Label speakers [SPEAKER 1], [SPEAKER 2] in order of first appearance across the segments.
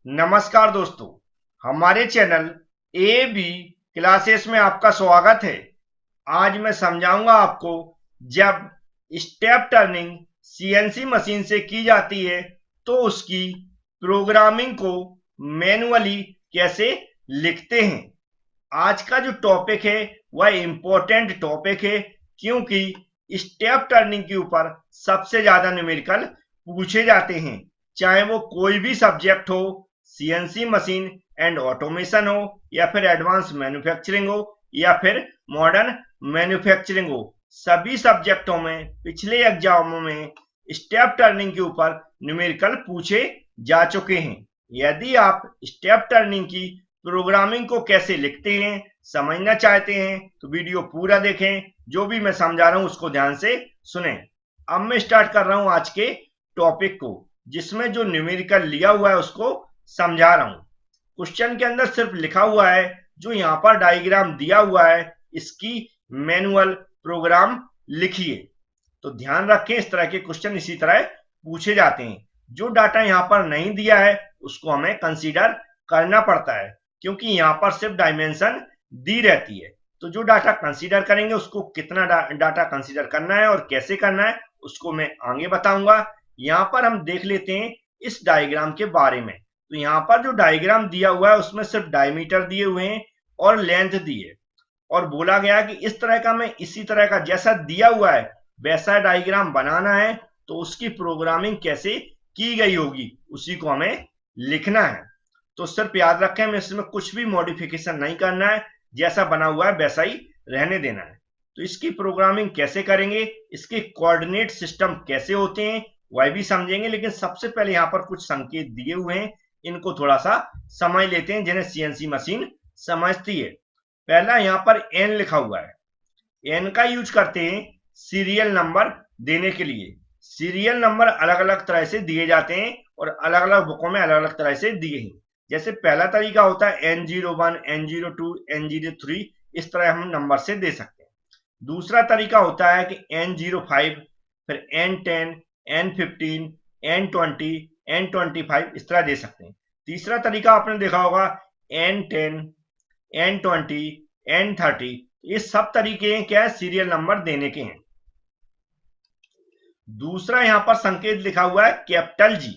[SPEAKER 1] नमस्कार दोस्तों, हमारे चैनल ए बी क्लासेस में आपका स्वागत है। आज मैं समझाऊंगा आपको जब स्टेप टर्निंग सीएनसी मशीन से की जाती है तो उसकी प्रोग्रामिंग को मैनुअली कैसे लिखते हैं। आज का जो टॉपिक है वह इम्पोर्टेंट टॉपिक है क्योंकि स्टेप टर्निंग के ऊपर सबसे ज्यादा न्यूमेरिकल पूछे जाते हैं, चाहे वो कोई भी सब्जेक्ट हो, सीएनसी मशीन एंड ऑटोमेशन हो या फिर एडवांस मैन्युफैक्चरिंग हो या फिर मॉडर्न मैन्युफैक्चरिंग हो। सभी सब्जेक्टों में पिछले एग्जामों में स्टेप टर्निंग के ऊपर न्यूमेरिकल पूछे जा चुके हैं। यदि आप स्टेप टर्निंग की प्रोग्रामिंग को कैसे लिखते हैं समझना चाहते हैं तो वीडियो पूरा देखें। जो भी मैं समझा रहा हूं उसको ध्यान से सुने। अब मैं स्टार्ट कर रहा हूं आज के टॉपिक को, जिसमें जो न्यूमेरिकल लिया हुआ है उसको समझा रहा हूं। क्वेश्चन के अंदर सिर्फ लिखा हुआ है, जो यहां पर डायग्राम दिया हुआ है इसकी मैनुअल प्रोग्राम लिखिए। तो ध्यान रखें, इस तरह के क्वेश्चन इसी तरह पूछे जाते हैं। जो डाटा यहां पर नहीं दिया है उसको हमें कंसीडर करना पड़ता है क्योंकि यहां पर सिर्फ डायमेंशन दी रहती है। तो जो डाटा कंसीडर करेंगे उसको कितना डाटा कंसीडर करना है और कैसे करना है उसको मैं आगे बताऊंगा। यहां पर हम देख लेते हैं इस डायग्राम के बारे में। तो यहाँ पर जो डायग्राम दिया हुआ है उसमें सिर्फ डायमीटर दिए हुए हैं और लेंथ दी है, और बोला गया कि इस तरह का मैं इसी तरह का जैसा दिया हुआ है वैसा डायग्राम बनाना है, तो उसकी प्रोग्रामिंग कैसे की गई होगी उसी को हमें लिखना है। तो सिर्फ याद रखें, हमें इसमें कुछ भी मॉडिफिकेशन नहीं करना है, जैसा बना हुआ है वैसा ही रहने देना है। तो इसकी प्रोग्रामिंग कैसे करेंगे, इसके कोऑर्डिनेट सिस्टम कैसे होते हैं वह भी समझेंगे, लेकिन सबसे पहले यहाँ पर कुछ संकेत दिए हुए हैं, इनको थोड़ा सा समझ लेते हैं जिन्हें सीएनसी मशीन समझती है। पहला यहाँ पर एन लिखा हुआ है, एन का यूज करते हैं सीरियल नंबर देने के लिए। सीरियल नंबर अलग अलग तरह से दिए जाते हैं और अलग अलग बुकों में अलग अलग तरह से दिए हैं। जैसे पहला तरीका होता है N01, N02, N03, इस तरह हम नंबर से दे सकते हैं। दूसरा तरीका होता है कि N05, फिर N10, N15, N20, N25, इस तरह दे सकते हैं। तीसरा तरीका आपने देखा होगा N10, N20, N30, ये सब तरीके क्या है, सीरियल नंबर देने के हैं। दूसरा यहां पर संकेत लिखा हुआ है कैपिटल जी।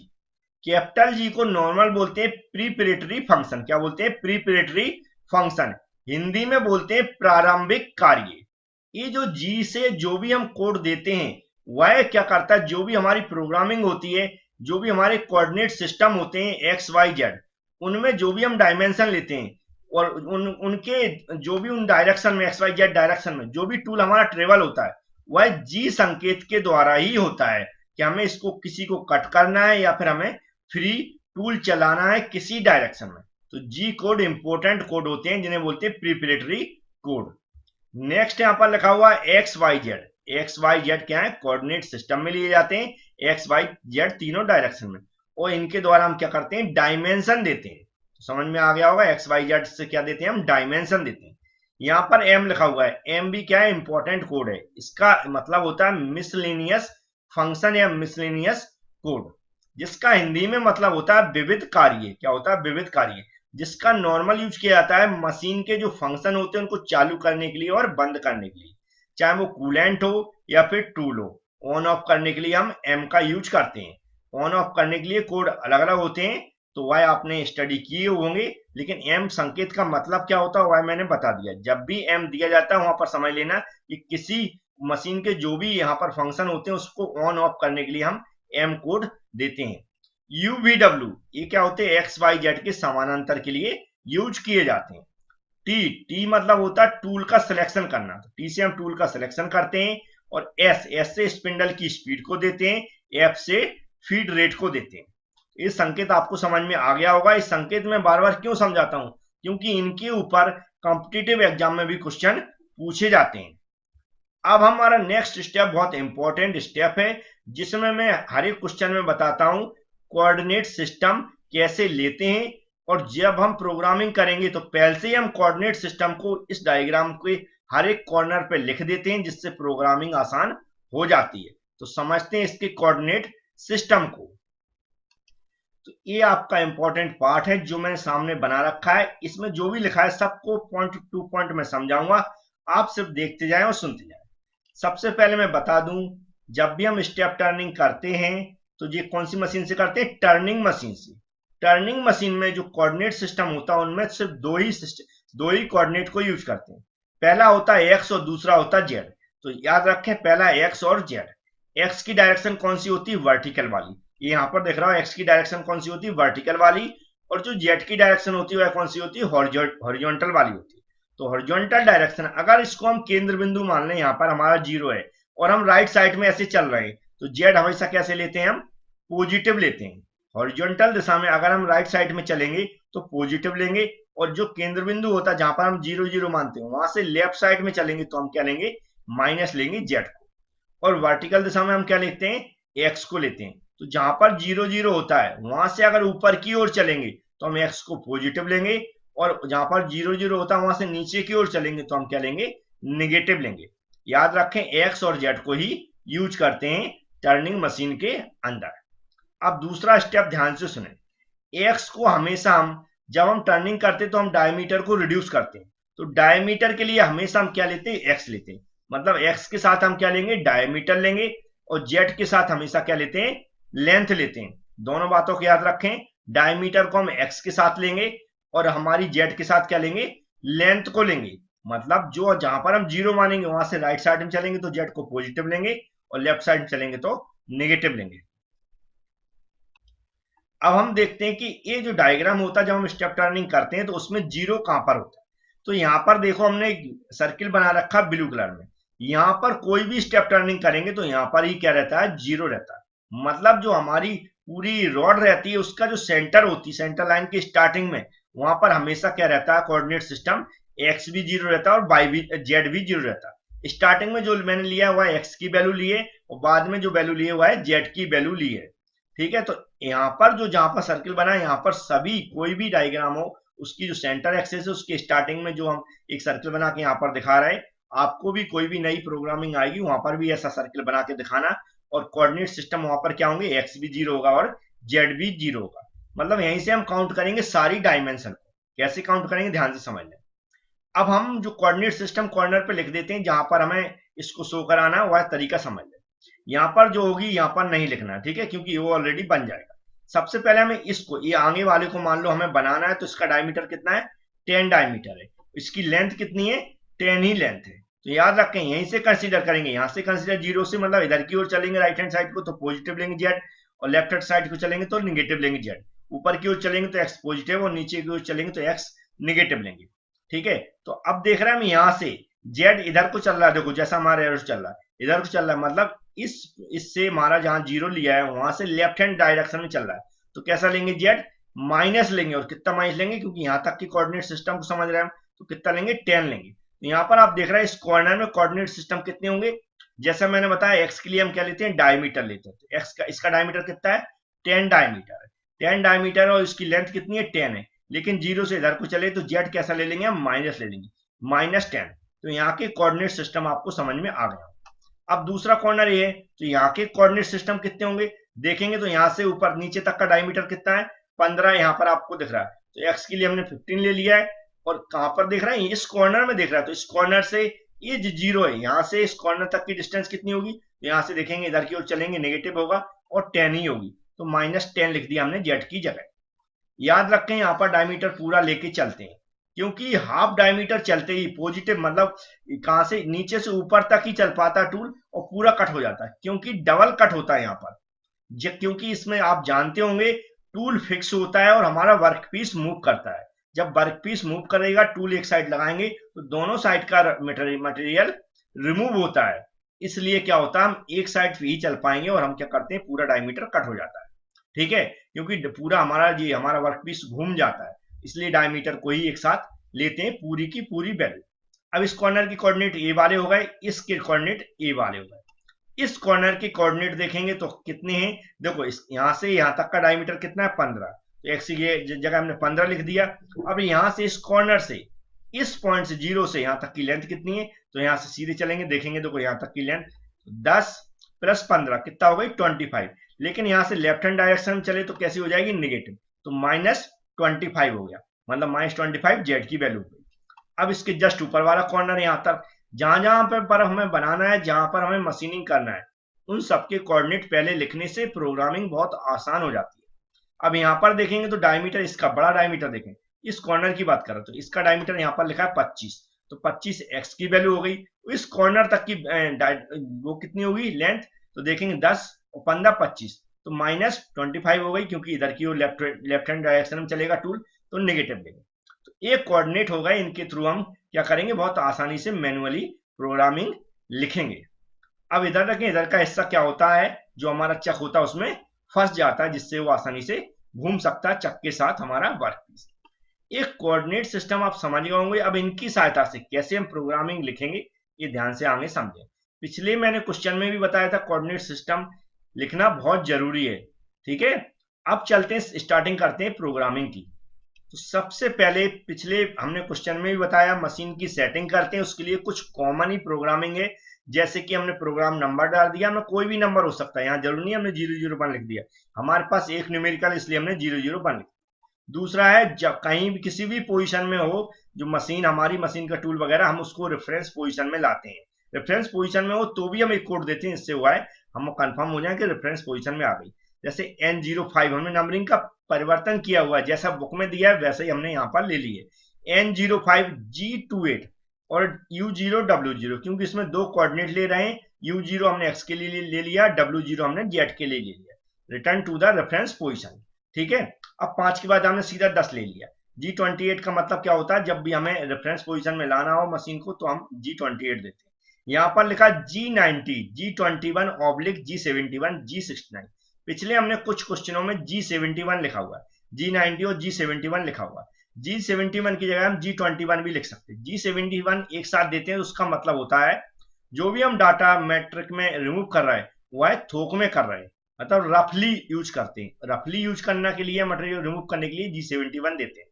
[SPEAKER 1] कैपिटल जी को नॉर्मल बोलते हैं प्रीपरेटरी फंक्शन। क्या बोलते हैं? प्रीपरेटरी फंक्शन। हिंदी में बोलते हैं प्रारंभिक कार्य। ये जो जी से जो भी हम कोड देते हैं वह क्या करता है, जो भी हमारी प्रोग्रामिंग होती है, जो भी हमारे कोऑर्डिनेट सिस्टम होते हैं एक्स वाई जेड, उनमें जो भी हम डायमेंशन लेते हैं और उनके जो भी उन डायरेक्शन में एक्स वाई जेड डायरेक्शन में जो भी टूल हमारा ट्रेवल होता है वह जी संकेत के द्वारा ही होता है कि हमें इसको किसी को कट करना है या फिर हमें फ्री टूल चलाना है किसी डायरेक्शन में। तो जी कोड इंपोर्टेंट कोड होते हैं जिन्हें बोलते हैं प्रीपरेटरी कोड। नेक्स्ट यहां पर लिखा हुआ है x y z. X y z क्या है? कोऑर्डिनेट सिस्टम में लिए जाते हैं, एक्स वाई जेड तीनों डायरेक्शन में, और इनके द्वारा हम क्या करते हैं, डायमेंशन देते हैं। तो समझ में आ गया होगा, एक्स वाई जेड से क्या देते हैं, हम डायमेंशन देते हैं। यहाँ पर एम लिखा हुआ है, एम भी क्या है, इंपॉर्टेंट कोड है। इसका मतलब होता है मिसलेनियस फंक्शन या मिसलेनियस कोड, जिसका हिंदी में मतलब होता है विविध कार्य। क्या होता है? विविध कार्य, जिसका नॉर्मल यूज किया जाता है मशीन के जो फंक्शन होते हैं उनको चालू करने के लिए और बंद करने के लिए, चाहे वो कूलेंट हो या फिर टूल हो। ऑन ऑफ करने के लिए हम एम का यूज करते हैं। ऑन ऑफ करने के लिए कोड अलग अलग होते हैं, तो वह आपने स्टडी किए होंगे, लेकिन एम संकेत का मतलब क्या होता है वह मैंने बता दिया। जब भी एम दिया जाता है वहां पर समझ लेना कि किसी मशीन के जो भी यहाँ पर फंक्शन होते हैं उसको ऑन ऑफ करने के लिए हम एम कोड देते हैं। UVW ये क्या होते हैं, एक्स वाई जेड के समानांतर के लिए यूज किए जाते हैं। टी, टी मतलब होता है टूल का सिलेक्शन करना, तो टी से हम टूल का सिलेक्शन करते हैं। और एस, एस से स्पिंडल की स्पीड को देते हैं, एफ से फीड रेट को देते हैं। ये संकेत आपको समझ में आ गया होगा। इस संकेत में बार बार क्यों समझाता हूं, क्योंकि इनके ऊपर कॉम्पिटिटिव एग्जाम में भी क्वेश्चन पूछे जाते हैं। अब हमारा नेक्स्ट स्टेप बहुत इंपॉर्टेंट स्टेप है, जिसमें मैं हर एक क्वेश्चन में बताता हूं कोऑर्डिनेट सिस्टम कैसे लेते हैं। और जब हम प्रोग्रामिंग करेंगे तो पहले से ही हम कोऑर्डिनेट सिस्टम को इस डायग्राम के हर एक कॉर्नर पे लिख देते हैं, जिससे प्रोग्रामिंग आसान हो जाती है। तो समझते हैं इसके कोऑर्डिनेट सिस्टम को। तो ये आपका इंपॉर्टेंट पार्ट है जो मैंने सामने बना रखा है। इसमें जो भी लिखा है सबको पॉइंट टू पॉइंट में समझाऊंगा, आप सिर्फ देखते जाएं और सुनते जाएं। सबसे पहले मैं बता दूं, जब भी हम स्टेप टर्निंग करते हैं तो ये कौन सी मशीन से करते हैं? टर्निंग मशीन से। टर्निंग मशीन में जो कोऑर्डिनेट सिस्टम होता है उनमें सिर्फ दो ही कोऑर्डिनेट को यूज करते हैं। पहला होता है एक्स और दूसरा होता है जेड। तो याद रखें, पहला एक्स और जेड। एक्स की डायरेक्शन कौन सी होती है? वर्टिकल वाली। ये यहाँ पर देख रहा हूं, एक्स की डायरेक्शन कौन सी होती है? वर्टिकल वाली। और जो जेड की डायरेक्शन होती है वह कौन सी होती है? हॉरिजॉन्टल वाली होती है। तो हॉरिजॉन्टल डायरेक्शन, अगर इसको हम केंद्र बिंदु मान लें, यहाँ पर हमारा 0 है और हम राइट साइड में ऐसे चल रहे हैं, तो जेड हमेशा कैसे लेते हैं? हम पॉजिटिव लेते हैं। हॉरिजॉन्टल दिशा में अगर हम राइट साइड में चलेंगे तो पॉजिटिव लेंगे, और जो केंद्र बिंदु होता है जहां पर हम 0 0 मानते हैं वहां से लेफ्ट साइड में चलेंगे तो हम क्या लेंगे? माइनस लेंगे जेड को। और वर्टिकल दिशा में हम क्या लेते हैं? एक्स को लेते हैं। तो जहां पर 0 0 होता है वहां से अगर ऊपर की ओर चलेंगे तो हम एक्स को पॉजिटिव लेंगे, और जहां पर 0 0 होता है वहां से नीचे की ओर चलेंगे तो हम क्या लेंगे? निगेटिव लेंगे। याद रखें, एक्स और जेड को ही यूज करते हैं टर्निंग मशीन के अंदर। अब दूसरा स्टेप ध्यान से सुने। एक्स को हमेशा हम जब हम टर्निंग करते हैं तो हम डायमीटर को रिड्यूस करते हैं। तो डायमीटर के लिए हमेशा हम क्या लेते हैं? एक्स लेते हैं। मतलब एक्स के साथ हम क्या लेंगे? डायमीटर लेंगे, और जेड के साथ हमेशा क्या लेते हैं? लेंथ लेते हैं। दोनों बातों को याद रखें, डायमीटर को हम एक्स के साथ लेंगे और हमारी जेड के साथ क्या लेंगे? लेंथ को लेंगे। मतलब जो जहां पर हम 0 मानेंगे वहां से राइट साइड में चलेंगे तो जेड को पॉजिटिव लेंगे, और लेफ्ट साइड में चलेंगे तो नेगेटिव लेंगे। अब हम देखते हैं कि ये जो डायग्राम होता है जब हम स्टेप टर्निंग करते हैं तो उसमें 0 कहां पर होता है। तो यहां पर देखो, हमने एक सर्किल बना रखा ब्लू कलर में। यहां पर कोई भी स्टेप टर्निंग करेंगे तो यहां पर ही क्या रहता है? 0 रहता है। मतलब जो हमारी पूरी रॉड रहती है उसका जो सेंटर होती है, सेंटर लाइन की स्टार्टिंग में, वहां पर हमेशा क्या रहता है? कोऑर्डिनेट सिस्टम एक्स भी 0 रहता है और वाई भी, जेड भी 0 रहता है। स्टार्टिंग में जो मैंने लिया हुआ है एक्स की वैल्यू लिए, और बाद में जो वैल्यू लिए हुआ है जेड की वैल्यू ली है। ठीक है, तो यहाँ पर जो जहां पर सर्किल बना है, यहाँ पर सभी कोई भी डायग्राम हो उसकी जो सेंटर एक्सेस है उसके स्टार्टिंग में जो हम एक सर्किल बना के यहाँ पर दिखा रहे हैं, आपको भी कोई भी नई प्रोग्रामिंग आएगी वहां पर भी ऐसा सर्किल बना के दिखाना। और कोऑर्डिनेट सिस्टम वहां पर क्या होंगे? एक्स भी 0 होगा और जेड भी 0 होगा। मतलब यहीं से हम काउंट करेंगे सारी डायमेंशन को। कैसे काउंट करेंगे ध्यान से समझ लें। अब हम जो कोऑर्डिनेट सिस्टम कॉर्नर पे लिख देते हैं जहां पर हमें इसको शो कराना है, वह तरीका समझ लें। यहाँ पर जो होगी यहाँ पर नहीं लिखना, ठीक है, क्योंकि वो ऑलरेडी बन जाएगा। सबसे पहले हमें इसको, ये आगे वाले को मान लो हमें बनाना है, तो इसका डायमीटर कितना है? 10 डायमीटर है। इसकी लेंथ कितनी है? 10 ही लेंथ है। तो याद रखें, यहीं से कंसीडर करेंगे, यहाँ से कंसीडर 0 से, मतलब इधर की ओर चलेंगे राइट हैंड साइड को तो पॉजिटिव लेंगे जेड, और लेफ्ट हैंड साइड को चलेंगे तो निगेटिव लेंगे जेड। ऊपर की ओर चलेंगे तो एक्स पॉजिटिव, और नीचे की ओर चलेंगे तो एक्स निगेटिव लेंगे। ठीक है, तो अब देख रहे हैं हम यहाँ से जेड इधर को चल रहा है, देखो जैसा हमारा एरो चल रहा है इधर को चल रहा है, मतलब इससे हमारा जहां 0 लिया है वहां से लेफ्ट हैंड डायरेक्शन में चल रहा है। तो कैसा लेंगे? जेड माइनस लेंगे। और कितना माइनस लेंगे? क्योंकि यहां तक की कोऑर्डिनेट सिस्टम को समझ रहे हैं हम, तो कितना लेंगे? 10 लेंगे। तो यहाँ पर आप देख रहे हैं इस कॉर्नर में कोऑर्डिनेट सिस्टम कितने होंगे? जैसा मैंने बताया, एक्स के लिए हम क्या लेते हैं? डायमीटर लेते हैं। तो एक्स का, इसका डायमीटर कितना है? 10 डायमीटर है। 10 डायमीटर और इसकी लेंथ कितनी है? 10 है। लेकिन 0 से इधर को चले तो जेड कैसा ले लेंगे? हम माइनस ले लेंगे, -10। तो यहाँ के कोऑर्डिनेट सिस्टम आपको समझ में आ गया। अब दूसरा कॉर्नर ये है, तो यहाँ के कोऑर्डिनेट सिस्टम कितने होंगे देखेंगे, तो यहाँ से ऊपर नीचे तक का डायमीटर कितना है? 15 यहाँ पर आपको दिख रहा है। तो एक्स के लिए हमने 15 ले लिया है, और कहां पर देख रहा है? इस कॉर्नर में देख रहा है। तो इस कॉर्नर से ये जो 0 है, यहाँ से इस कॉर्नर तक की डिस्टेंस कितनी होगी? तो यहाँ से देखेंगे इधर की ओर चलेंगे नेगेटिव होगा और 10 ही होगी, तो -10 लिख दिया हमने जेड की जगह। याद रखें, यहाँ पर डायमीटर पूरा लेके चलते हैं, क्योंकि हाफ डायमीटर चलते ही पॉजिटिव, मतलब कहां से नीचे से ऊपर तक ही चल पाता है टूल, और पूरा कट हो जाता है, क्योंकि डबल कट होता है यहाँ पर। क्योंकि इसमें आप जानते होंगे टूल फिक्स होता है और हमारा वर्कपीस मूव करता है। जब वर्कपीस मूव करेगा, टूल एक साइड लगाएंगे तो दोनों साइड का मटेरियल रिमूव होता है। इसलिए क्या होता है, हम एक साइड ही चल पाएंगे और हम क्या करते हैं, पूरा डायमीटर कट हो जाता है। ठीक है, क्योंकि पूरा हमारा वर्कपीस घूम जाता है, इसलिए डायमीटर को ही एक साथ लेते हैं, पूरी की पूरी वैल्यू। अब इस कॉर्नर की कोऑर्डिनेट ए वाले हो गए, इसके कोऑर्डिनेट ए वाले हो गए। इस कॉर्नर के कोऑर्डिनेट देखेंगे तो कितने हैं? देखो, इस यहां से यहां तक का डायमीटर कितना है? 15। तो एक्स की जगह हमने 15 लिख दिया। अब यहां से इस कॉर्नर से, इस पॉइंट से 0 से यहां तक की लेंथ कितनी है? तो यहां से सीधे चलेंगे, देखेंगे देखो यहां तक की लेंथ 10 + 15 कितना हो गई? 25। लेकिन यहाँ से लेफ्ट हैंड डायरेक्शन में चले तो कैसी हो जाएगी, नेगेटिव, तो -25 हो गया, मतलब -25 जेड की वैल्यू हो गई। अब इसके जस्ट ऊपर वाला कॉर्नर यहाँ तक, जहां जहां पर हमें बनाना है, जहां पर हमें मशीनिंग करना है, उन सबके कोऑर्डिनेट पहले लिखने से प्रोग्रामिंग बहुत आसान हो जाती है। अब यहाँ पर देखेंगे तो डायमीटर, इसका बड़ा डायमीटर देखें, इस कॉर्नर की बात करें तो इसका डायमीटर यहाँ पर लिखा है 25, तो 25 एक्स की वैल्यू हो गई। इस कॉर्नर तक की वो कितनी होगी लेंथ, तो देखेंगे 10 और 15 25, तो -25 हो गई, क्योंकि इधर की वो लेफ्ट हैंड डायरेक्शन में चलेगा टूल, तो नेगेटिव देंगे। तो एक कोऑर्डिनेट होगा, इनके थ्रू हम क्या करेंगे, बहुत आसानी से मैनुअली प्रोग्रामिंग लिखेंगे। अब इधर रखें, इधर का हिस्सा क्या होता है, जो हमारा चक होता है उसमें फंस जाता है, जिससे वो आसानी से घूम सकता है चक के साथ हमारा वर्कपीस। एक कोऑर्डिनेट सिस्टम आप समझ गए होंगे। अब इनकी सहायता से कैसे हम प्रोग्रामिंग लिखेंगे, ये ध्यान से आगे समझें। पिछले मैंने क्वेश्चन में भी बताया था कोऑर्डिनेट सिस्टम लिखना बहुत जरूरी है, ठीक है। अब चलते हैं, स्टार्टिंग करते हैं प्रोग्रामिंग की। तो सबसे पहले पिछले हमने क्वेश्चन में भी बताया, मशीन की सेटिंग करते हैं, उसके लिए कुछ कॉमन ही प्रोग्रामिंग है। जैसे कि हमने प्रोग्राम नंबर डाल दिया, हमें कोई भी नंबर हो सकता है, यहाँ जरूरी नहीं हमने 001 लिख दिया, हमारे पास एक न्यूमेरिकल, इसलिए हमने 001 लिख दिया। दूसरा है, जब कहीं भी किसी भी पोजीशन में हो, जो मशीन हमारी मशीन का टूल वगैरह, हम उसको रेफरेंस पोजीशन में लाते हैं। रेफरेंस पोजीशन में हो तो भी हम एक कोड देते हैं, इससे हुआ है हम कंफर्म हो जाए कि रेफरेंस पोजीशन में आ गई। जैसे N05 हमने नंबरिंग का परिवर्तन किया हुआ है, जैसा बुक में दिया है वैसे ही हमने यहाँ पर ले ली है, N05 G28 और U0 W0, क्योंकि इसमें दो कोऑर्डिनेट ले रहे हैं, U0 हमने x के लिए ले लिया, W0 हमने z के लिए ले लिया। Return to the reference position, ठीक है। अब 5 के बाद हमने सीधा 10 ले लिया। G28 का मतलब क्या होता है, जब भी हमें रेफरेंस पोजीशन में लाना हो मशीन को तो हम G28 देते हैं। यहाँ पर लिखा G90, G21 oblique G71 G69। पिछले हमने कुछ क्वेश्चनों में G71 लिखा हुआ है, G90 और G71 लिखा हुआ है। G71 की जगह हम G21 भी लिख सकते हैं। G71 एक साथ देते हैं, उसका मतलब होता है जो भी हम डाटा मैट्रिक में रिमूव कर रहे हैं वो है थोक में कर रहे हैं, मतलब रफली यूज करते हैं। रफली यूज करने के लिए, मटेरियल रिमूव करने के लिए G71 देते हैं।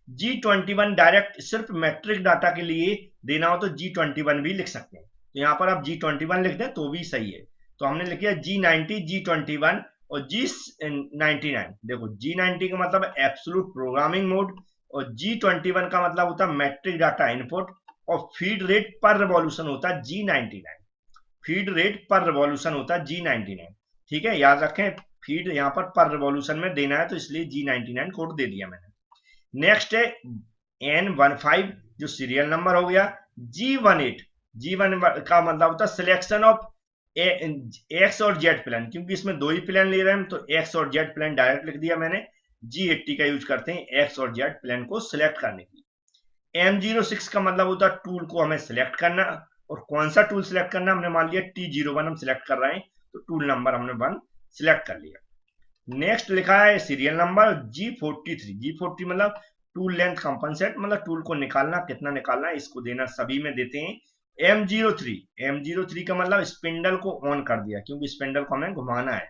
[SPEAKER 1] G21 डायरेक्ट सिर्फ मैट्रिक डाटा के लिए देना हो तो G21 भी लिख सकते हैं। तो यहाँ पर आप G21 लिख दें तो भी सही है। तो हमने लिखा G90, G21 और G99। देखो G90 का मतलब एब्सोल्यूट प्रोग्रामिंग मोड और G21 का मतलब होता है मैट्रिक डाटा इनपुट, और फीड रेट पर रिवॉल्यूशन होता है G99। फीड रेट पर रिवॉल्यूशन होता है G99, ठीक है, याद रखें। फीड यहाँ पर रिवॉल्यूशन में देना है, तो इसलिए G99 कोड दे दिया मैंने। नेक्स्ट है N15 जो सीरियल नंबर हो गया। G18, G1 का मतलब होता है सिलेक्शन ऑफ एक्स और जेड प्लान, क्योंकि इसमें दो ही प्लान ले रहे हैं तो एक्स और जेड प्लान डायरेक्ट लिख दिया मैंने। G80 का यूज करते हैं एक्स और जेड प्लान को सिलेक्ट करने के लिए। M06 का मतलब होता है टूल को हमें सिलेक्ट करना, और कौन सा टूल सिलेक्ट करना, हमने मान लिया T01 हम सिलेक्ट कर रहे हैं, तो टूल नंबर हमने 1 सिलेक्ट कर लिया। नेक्स्ट लिखा है सीरियल नंबर G43। G40 मतलब टूल लेंथ कंपनसेट, मतलब टूल को निकालना, कितना निकालना है इसको देना, सभी में देते हैं। M03 का मतलब स्पिंडल को ऑन कर दिया, क्योंकि स्पिंडल को हमें घुमाना है।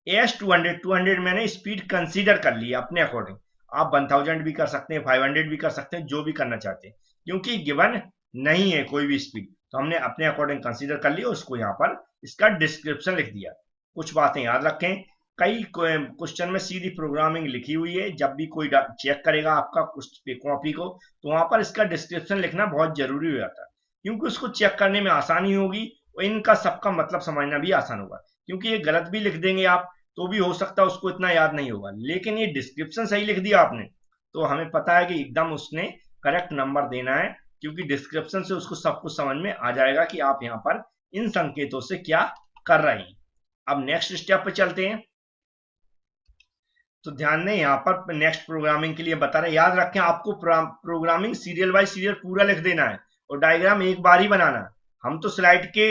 [SPEAKER 1] S200 मैंने स्पीड कंसीडर कर लिया अपने अकॉर्डिंग, आप 1000 भी कर सकते हैं, 500 भी कर सकते हैं, जो भी करना चाहते हैं, क्योंकि गिवन नहीं है कोई भी स्पीड, तो हमने अपने अकॉर्डिंग कंसीडर कर लिया। उसको यहाँ पर इसका डिस्क्रिप्शन लिख दिया। कुछ बातें याद रखें, कई क्वेश्चन में सीधी प्रोग्रामिंग लिखी हुई है, जब भी कोई चेक करेगा आपका कॉपी को, तो वहां पर इसका डिस्क्रिप्शन लिखना बहुत जरूरी हो जाता है, क्योंकि उसको चेक करने में आसानी होगी और इनका सबका मतलब समझना भी आसान होगा। क्योंकि ये गलत भी लिख देंगे आप तो भी हो सकता है उसको इतना याद नहीं होगा, लेकिन ये डिस्क्रिप्शन सही लिख दिया आपने तो हमें पता है कि एकदम उसने करेक्ट नंबर देना है, क्योंकि डिस्क्रिप्शन से उसको सब कुछ समझ में आ जाएगा कि आप यहाँ पर इन संकेतों से क्या कर रहे हैं। अब नेक्स्ट स्टेप पे चलते हैं। तो ध्यान दें, यहाँ पर नेक्स्ट प्रोग्रामिंग के लिए बता रहे, याद रखें आपको प्रोग्रामिंग सीरियल बाय सीरियल पूरा लिख देना है और डायग्राम एक बार ही बनाना है। हम तो स्लाइड के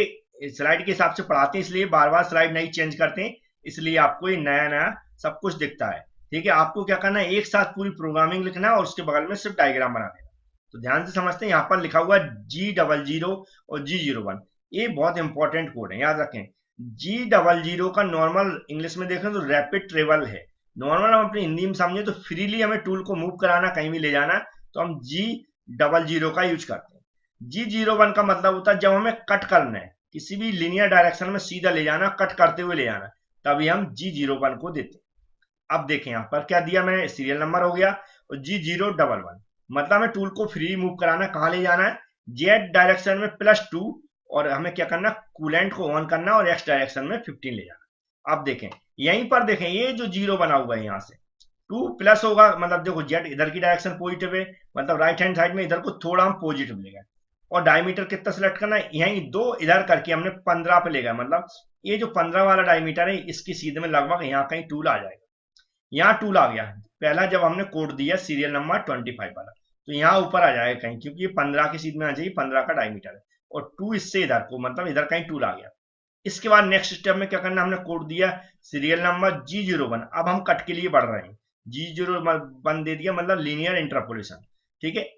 [SPEAKER 1] हिसाब से पढ़ाते हैं, इसलिए बार बार स्लाइड नहीं चेंज करते हैं, इसलिए आपको ये नया नया सब कुछ दिखता है, ठीक है। आपको क्या करना है, एक साथ पूरी प्रोग्रामिंग लिखना है और उसके बगल में सिर्फ डायग्राम बना देना। तो ध्यान से समझते हैं, यहाँ पर लिखा हुआ G00 और G01, ये बहुत इंपॉर्टेंट कोड है, याद रखें। G00 का नॉर्मल इंग्लिश में देखें तो रैपिड ट्रेवल है। नॉर्मल हम अपनी हिंदी में समझे तो फ्रीली हमें टूल को मूव कराना, कहीं भी ले जाना, तो हम G00 का यूज करते हैं। G01 का मतलब होता है जब हमें कट करना है, किसी भी लीनियर डायरेक्शन में सीधा ले जाना, कट करते हुए ले जाना, तभी हम G01 को देते हैं। अब देखें यहाँ पर क्या दिया मैंने, सीरियल नंबर हो गया और G011, मतलब हमें टूल को फ्री मूव कराना, कहाँ ले जाना है, जेड डायरेक्शन में +2, और हमें क्या करना, कूलेंट को ऑन करना और एक्स डायरेक्शन में 15 ले जाना। अब देखें यहीं पर देखें ये जो जीरो बना हुआ है यहाँ से 2 प्लस होगा, मतलब देखो जेड इधर की डायरेक्शन पॉजिटिव है, मतलब राइट हैंड साइड में इधर को थोड़ा हम पॉजिटिव ले गए, और डायमीटर कितना सेलेक्ट करना है, यहीं 2 इधर करके हमने 15 पे ले गए, मतलब ये जो 15 वाला डायमीटर है इसकी सीधे में लगभग यहाँ कहीं टूल आ जाएगा। यहाँ टूल आ गया पहला जब हमने कोड दिया सीरियल नंबर 25 वाला, तो यहाँ ऊपर आ जाएगा कहीं, क्योंकि ये 15 की सीध में आ जाएगी, 15 का डायमीटर है, और 2 इससे इधर को, मतलब इधर कहीं टूल आ गया। इसके बाद नेक्स्ट स्टेप में क्या करना, हमने कोड दिया सीरियल नंबर G01। अब हम कट के लिए बढ़ रहे हैं, G01 दे दिया, मतलब लीनियर इंटरपोलेशन। ठीक है,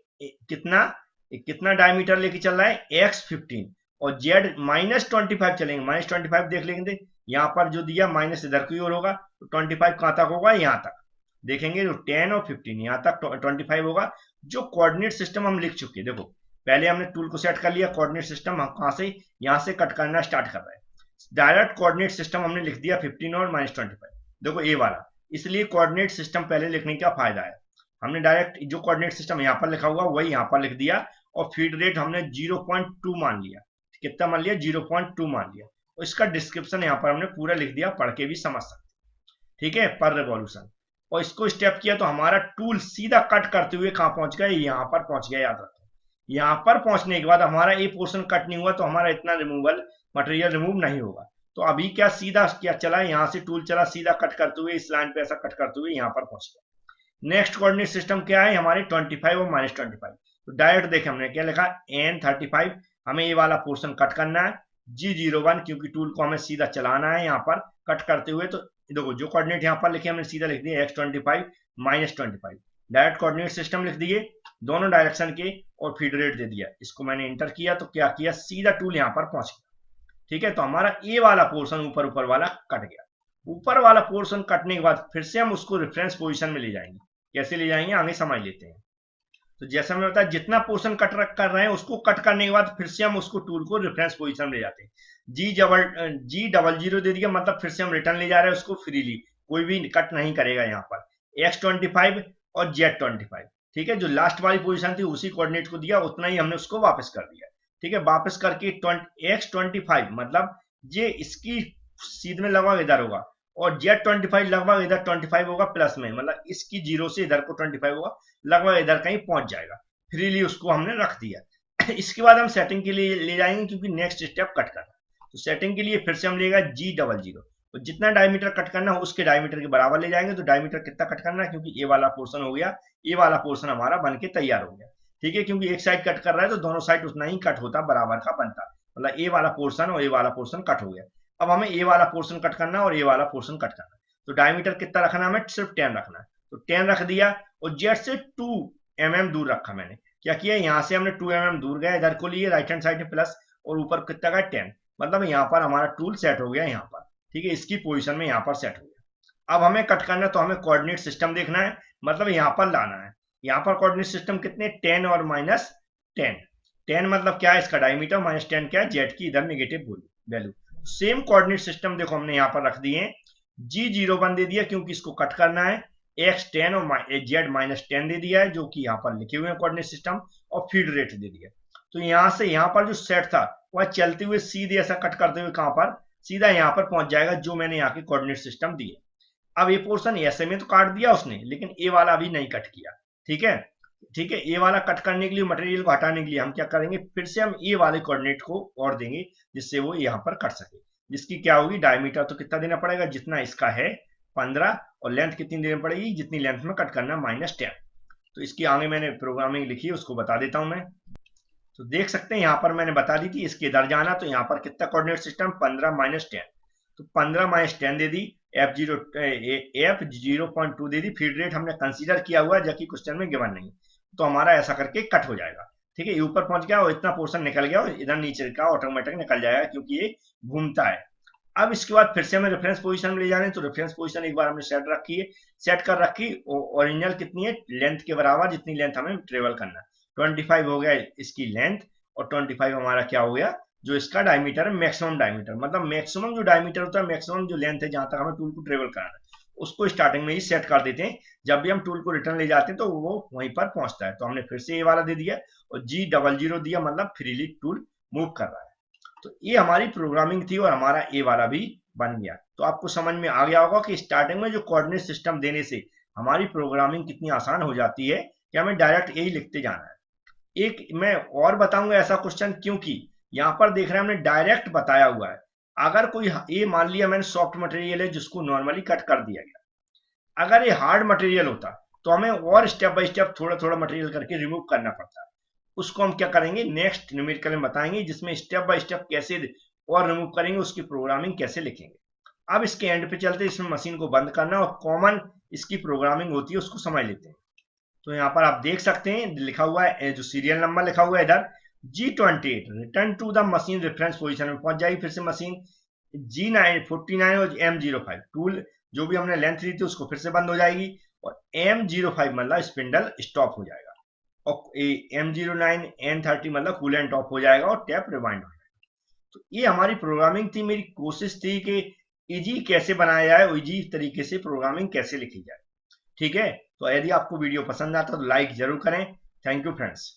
[SPEAKER 1] कितना डायमीटर लेके चल रहा है, x15, और z -25 चलेंगे, -25 देख लेंगे, यहाँ पर जो दिया माइनस इधर की ओर होगा, तो 25 कहाँ तक होगा, यहाँ तक देखेंगे, तो 10 और 15 यहाँ तक 25 होगा। जो कोऑर्डिनेट सिस्टम हम लिख चुके हैं, देखो पहले हमने टूल को सेट कर लिया, कोऑर्डिनेट सिस्टम हम कहाँ से, यहाँ से कट करना स्टार्ट कर रहे हैं। डायरेक्ट कोऑर्डिनेट सिस्टम हमने लिख दिया 15 और -25, देखो ये वाला, इसलिए कोऑर्डिनेट सिस्टम पहले लिखने का फायदा है, हमने डायरेक्ट जो कोऑर्डिनेट सिस्टम यहाँ पर लिखा हुआ वही यहाँ पर लिख दिया, और फीड रेट हमने 0.2 मान लिया, कितना मान लिया, 0.2 मान लिया, और इसका डिस्क्रिप्शन यहाँ पर हमने पूरा लिख दिया, पढ़ के भी समझ सकते। ठीक है, पर रिवॉल्यूशन, और इसको स्टेप किया तो हमारा टूल सीधा कट करते हुए कहाँ पहुंच गया, यहाँ पर पहुंच गया, याद रखो। यहाँ पर पहुंचने के बाद हमारा ये पोर्शन कट नहीं हुआ, तो हमारा इतना रिमूवल मटेरियल रिमूव नहीं होगा। तो अभी क्या सीधा क्या चला, यहाँ से टूल चला सीधा कट करते हुए, इस लाइन पे ऐसा कट करते हुए यहाँ पर पहुंच गया। नेक्स्ट कोऑर्डिनेट सिस्टम क्या है हमारे, 25 और -25, तो डायरेक्ट देखे हमने क्या लिखा, N35, हमें ये वाला पोर्शन कट करना है, G01 क्योंकि टूल को हमें सीधा चलाना है यहाँ पर कट करते हुए, तो देखो जो कोऑर्डिनेट यहाँ पर लिखे हमने सीधा लिख दिया x25 -25, डायरेक्ट कोऑर्डिनेट सिस्टम लिख दिए दोनों डायरेक्शन के, और फीड रेट दे दिया, इसको मैंने इंटर किया तो क्या किया, सीधा टूल यहाँ पर पहुंच गया। ठीक है, तो हमारा ए वाला पोर्शन ऊपर वाला कट गया। ऊपर वाला पोर्शन कटने के बाद फिर से हम उसको रेफरेंस पोजीशन में ले जाएंगे, कैसे ले जाएंगे आगे समझ लेते हैं। तो जैसा मैं बताया जितना पोर्शन कट कर रहे हैं उसको कट करने के बाद फिर से हम उसको टूल को रेफरेंस पोजीशन में ले जाते हैं। G00 दे दिया, मतलब फिर से हम रिटर्न ले जा रहे हैं उसको फ्रीली, कोई भी कट नहीं करेगा यहाँ पर, x25 और z25। ठीक है, जो लास्ट वाली पोजीशन थी उसी कोऑर्डिनेट को दिया, उतना ही हमने उसको वापस कर दिया। ठीक है, वापस करके x25, मतलब ये इसकी सीध में लगभग इधर होगा, और z25 लगभग इधर 25 होगा प्लस में, मतलब इसकी 0 से इधर को 25 होगा, लगभग इधर कहीं पहुंच जाएगा, फ्रीली उसको हमने रख दिया। इसके बाद हम सेटिंग के लिए ले जाएंगे, क्योंकि नेक्स्ट स्टेप कट करना, तो सेटिंग के लिए फिर से हम लेगा G00, तो जितना डायमीटर कट करना हो उसके डायमीटर के बराबर ले जाएंगे। तो डायमीटर कितना कट करना है, क्योंकि ये वाला पोर्शन हो गया, ये वाला पोर्शन हमारा बन के तैयार हो गया। ठीक है, क्योंकि एक साइड कट कर रहा है तो दोनों साइड उतना ही कट होता, बराबर का बनता, मतलब ए वाला पोर्शन और ए वाला पोर्शन कट हो गया। अब हमें ए वाला पोर्शन कट करना और ए वाला पोर्शन कट करना, तो डायमीटर कितना रखना, हमें सिर्फ 10 रखना है, तो 10 रख दिया, और जेड से 2 mm दूर रखा मैंने, क्या किया, यहाँ से हमने 2 mm दूर गया, इधर को लिए राइट हैंड साइड में प्लस, और ऊपर कितना का 10, मतलब यहाँ पर हमारा टूल सेट हो गया यहाँ पर। ठीक है, इसकी पोजीशन में यहाँ पर सेट हो गया। अब हमें कट करना, तो हमें कोऑर्डिनेट सिस्टम देखना है, मतलब यहाँ पर लाना है, यहाँ पर कोऑर्डिनेट सिस्टम कितने, 10 और -10, 10 मतलब क्या है इसका डायमीटर, -10 क्या है, जेड की इधर negative value. Same coordinate system देखो हमने यहाँ पर रख दिए, G01 दे दिया क्योंकि इसको कट करना है, x10 और z -10 दे दिया है जो कि यहाँ पर लिखे हुए हैं कोऑर्डिनेट सिस्टम, और फीड रेट दे दिया। तो यहाँ से यहाँ पर जो सेट था वह चलते हुए सीधे ऐसा कट करते हुए कहाँ पर, सीधा यहाँ पर पहुंच जाएगा, जो मैंने यहाँ के कोऑर्डिनेट सिस्टम दिए। अब ये पोर्शन ऐसे में तो काट दिया उसने, लेकिन ए वाला अभी नहीं कट किया। ठीक है, ठीक है, ए वाला कट करने के लिए, मटेरियल को हटाने के लिए हम क्या करेंगे, फिर से हम ए वाले कोऑर्डिनेट को और देंगे, जिससे वो यहाँ पर कट सके, जिसकी क्या होगी, डायमीटर तो कितना देना पड़ेगा, जितना इसका है 15, और लेंथ कितनी देनी पड़ेगी, जितनी लेंथ में कट करना, -10। तो इसकी आगे मैंने प्रोग्रामिंग लिखी है, उसको बता देता हूं मैं। तो देख सकते हैं यहाँ पर मैंने बता दी थी, इसके इधर जाना, तो यहाँ पर कितना कोऑर्डिनेट सिस्टम, 15 -10, तो 15 -10 दे दी, f0.2 दे दी, फीड रेट हमने कंसीडर किया हुआ जबकि क्वेश्चन में गिवन नहीं, तो हमारा ऐसा करके कट हो जाएगा। ठीक है, ये ऊपर पहुंच गया और इतना पोर्शन निकल गया, और इधर नीचे का ऑटोमेटिक निकल जाएगा क्योंकि ये घूमता है। अब इसके बाद फिर से हमें रेफरेंस पोजीशन में ले जाने, तो रेफरेंस पोजीशन एक बार हमने सेट रखी है, सेट कर रखी, ओरिजिनल कितनी है, लेंथ के बराबर, जितनी लेंथ हमें ट्रेवल करना, 25 हो गया इसकी लेंथ, और 25 हमारा क्या हो गया, जो इसका डायमीटर है, मैक्सिमम डायमीटर, मतलब मैक्सिमम जो डायमीटर होता है, मैक्सिमम जो लेंथ है जहां तक हमें टूल को ट्रेवल कराना है, उसको स्टार्टिंग में ही सेट कर देते हैं। जब भी हम टूल को रिटर्न ले जाते हैं तो वो वहीं पर पहुंचता है। तो हमने फिर से ये वाला दे दिया और G00 दिया, मतलब फ्रीली टूल मूव कर रहा है। तो ये हमारी प्रोग्रामिंग थी और हमारा ए वाला भी बन गया। तो आपको समझ में आ गया होगा कि स्टार्टिंग में जो कोऑर्डिनेट सिस्टम देने से हमारी प्रोग्रामिंग कितनी आसान हो जाती है कि हमें डायरेक्ट यही लिखते जाना है। एक मैं और बताऊंगा ऐसा क्वेश्चन, क्योंकि यहाँ पर देख रहे हैं हमने डायरेक्ट बताया हुआ है। अगर कोई ये मान लिया मैंने सॉफ्ट मटेरियल है जिसको नॉर्मली कट कर दिया गया, अगर ये हार्ड मटेरियल होता तो हमें और स्टेप बाय स्टेप थोड़ा थोड़ा मटेरियल करके रिमूव करना पड़ता है। उसको हम क्या करेंगे, नेक्स्ट न्यूमेरिकल में बताएंगे, जिसमें स्टेप बाय स्टेप कैसे और रिमूव करेंगे, उसकी प्रोग्रामिंग कैसे लिखेंगे। अब इसके एंड पे चलते, इसमें मशीन को बंद करना और कॉमन इसकी प्रोग्रामिंग होती है उसको समझ लेते हैं। तो यहाँ पर आप देख सकते हैं लिखा हुआ है, जो सीरियल नंबर लिखा हुआ है इधर G28 return to the machine reference position में पहुंच जाएगी। फिर से मशीन G49 और M05 टूल जो भी हमने लेंथ ली थी उसको फिर से बंद हो जाएगी और M05 मतलब स्पिंडल स्टॉप हो जाएगा और M09 N30 मतलब कूलेंट ऑफ हो जाएगा और टैप रिवाइंड हो जाएगा। तो ये हमारी प्रोग्रामिंग थी। मेरी कोशिश थी कि इजी कैसे बनाया जाए, इजी तरीके से प्रोग्रामिंग कैसे लिखी जाए। ठीक है, तो यदि आपको वीडियो पसंद आता तो लाइक जरूर करें। Thank you friends.